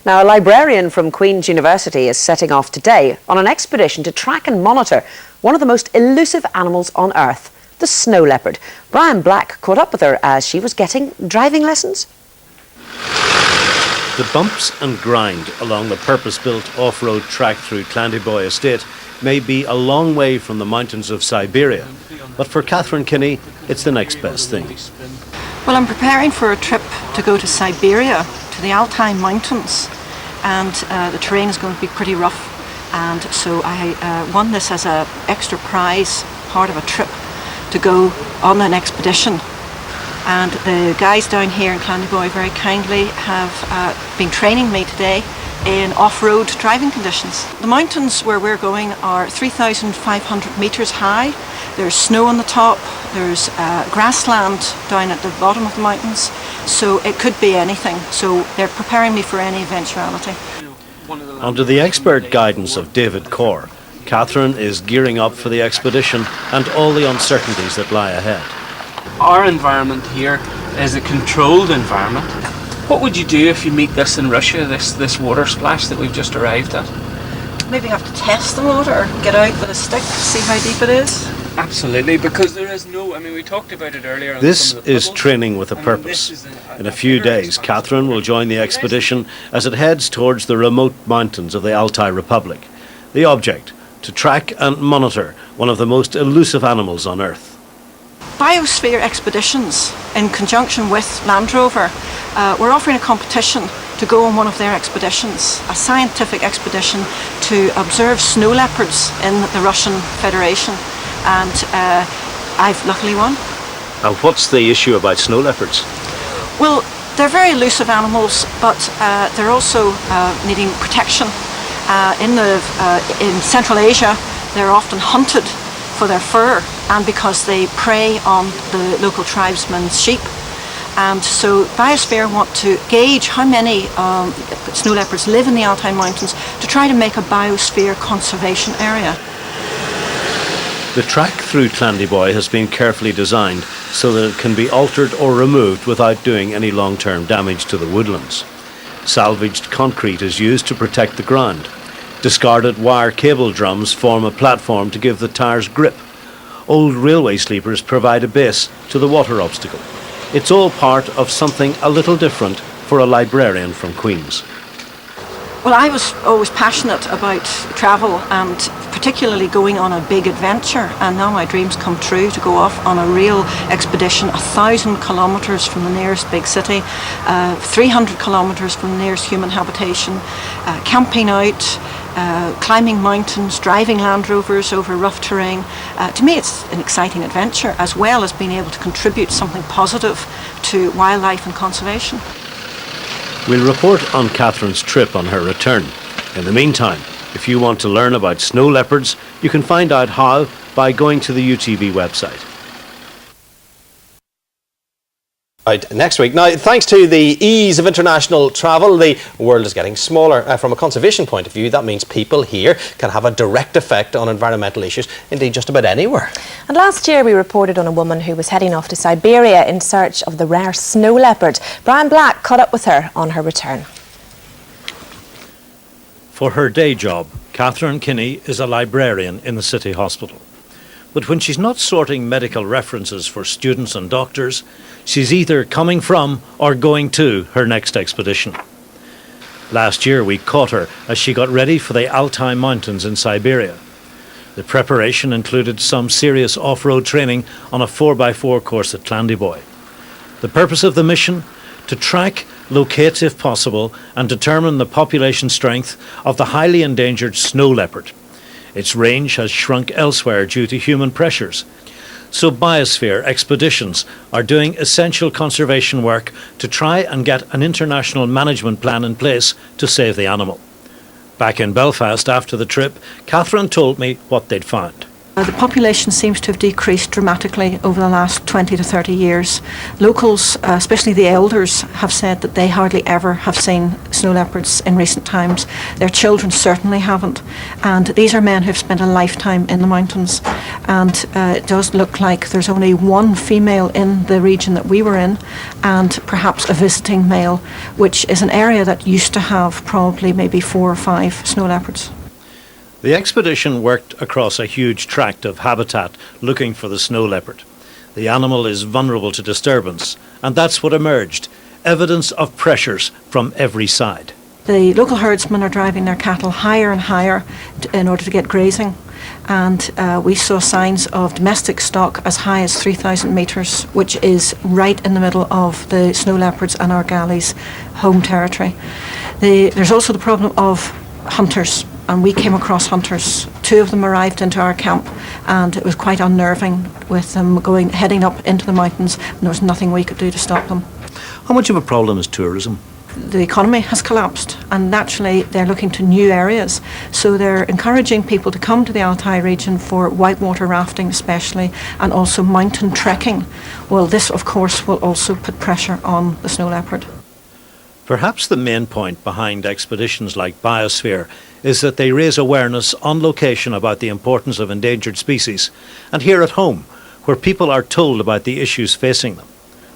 Now, a librarian from Queen's University is setting off today on an expedition to track and monitor one of the most elusive animals on Earth, the snow leopard. Brian Black caught up with her as she was getting driving lessons. The bumps and grind along the purpose-built off-road track through Clandyboy Estate may be a long way from the mountains of Siberia, but for Catherine Kinney, it's the next best thing. Well, I'm preparing for a trip to go to Siberia, to the Altai mountains, and the terrain is going to be pretty rough, and so I won this as an extra prize, part of a trip to go on an expedition. And the guys down here in Clandyboy very kindly have been training me today in off-road driving conditions. The mountains where we're going are 3,500 metres high. There's snow on the top, there's grassland down at the bottom of the mountains, so it could be anything. So they're preparing me for any eventuality. Under the expert guidance of David Corr, Catherine is gearing up for the expedition and all the uncertainties that lie ahead. Our environment here is a controlled environment. What would you do if you meet this in Russia, this water splash that we've just arrived at? Maybe have to test the water, get out with a stick, see how deep it is. Absolutely, because there is no, we talked about it earlier. This is training with a purpose. In a few days, Catherine will join the expedition as it heads towards the remote mountains of the Altai Republic. The object, to track and monitor one of the most elusive animals on Earth. Biosphere Expeditions, in conjunction with Land Rover, we're offering a competition to go on one of their expeditions, a scientific expedition to observe snow leopards in the Russian Federation, and I've luckily won. And what's the issue about snow leopards? Well, they're very elusive animals, but they're also needing protection. In Central Asia, they're often hunted for their fur and because they prey on the local tribesmen's sheep. And so Biosphere want to gauge how many snow leopards live in the Altai Mountains to try to make a biosphere conservation area. The track through Clandyboy has been carefully designed so that it can be altered or removed without doing any long-term damage to the woodlands. Salvaged concrete is used to protect the ground. Discarded wire cable drums form a platform to give the tyres grip. Old railway sleepers provide a base to the water obstacle. It's all part of something a little different for a librarian from Queen's. Well, I was always passionate about travel and particularly going on a big adventure, and now my dreams come true to go off on a real expedition 1,000 kilometres from the nearest big city, 300 kilometres from the nearest human habitation, camping out, climbing mountains, driving Land Rovers over rough terrain. To me it's an exciting adventure, as well as being able to contribute something positive to wildlife and conservation. We'll report on Catherine's trip on her return. In the meantime, if you want to learn about snow leopards, you can find out how by going to the UTV website. Next week. Now, thanks to the ease of international travel, the world is getting smaller. From a conservation point of view, that means people here can have a direct effect on environmental issues, indeed just about anywhere. And last year we reported on a woman who was heading off to Siberia in search of the rare snow leopard. Brian Black caught up with her on her return. For her day job, Catherine Kinney is a librarian in the city hospital. But when she's not sorting medical references for students and doctors, she's either coming from or going to her next expedition. Last year we caught her as she got ready for the Altai Mountains in Siberia. The preparation included some serious off-road training on a 4x4 course at Clandyboy. The purpose of the mission? To track, locate if possible, and determine the population strength of the highly endangered snow leopard. Its range has shrunk elsewhere due to human pressures. So Biosphere Expeditions are doing essential conservation work to try and get an international management plan in place to save the animal. Back in Belfast after the trip, Catherine told me what they'd found. The population seems to have decreased dramatically over the last 20 to 30 years. Locals, especially the elders, have said that they hardly ever have seen snow leopards in recent times. Their children certainly haven't. And these are men who've spent a lifetime in the mountains. And it does look like there's only one female in the region that we were in, and perhaps a visiting male, which is an area that used to have probably maybe 4 or 5 snow leopards. The expedition worked across a huge tract of habitat looking for the snow leopard. The animal is vulnerable to disturbance, and that's what emerged, evidence of pressures from every side. The local herdsmen are driving their cattle higher and higher in order to get grazing, and we saw signs of domestic stock as high as 3,000 metres, which is right in the middle of the snow leopards and our galleys' home territory. There's also the problem of hunters. And we came across hunters. 2 of them arrived into our camp, and it was quite unnerving with them heading up into the mountains, and there was nothing we could do to stop them. How much of a problem is tourism? The economy has collapsed, and naturally they're looking to new areas. So they're encouraging people to come to the Altai region for whitewater rafting especially, and also mountain trekking. Well, this of course will also put pressure on the snow leopard. Perhaps the main point behind expeditions like Biosphere is that they raise awareness on location about the importance of endangered species, and here at home, where people are told about the issues facing them.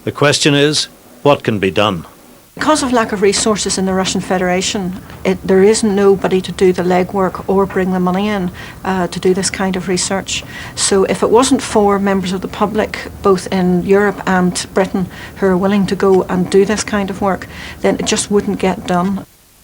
The question is, what can be done? Because of lack of resources in the Russian Federation, there is nobody to do the legwork or bring the money in to do this kind of research. So if it wasn't for members of the public, both in Europe and Britain, who are willing to go and do this kind of work, then it just wouldn't get done.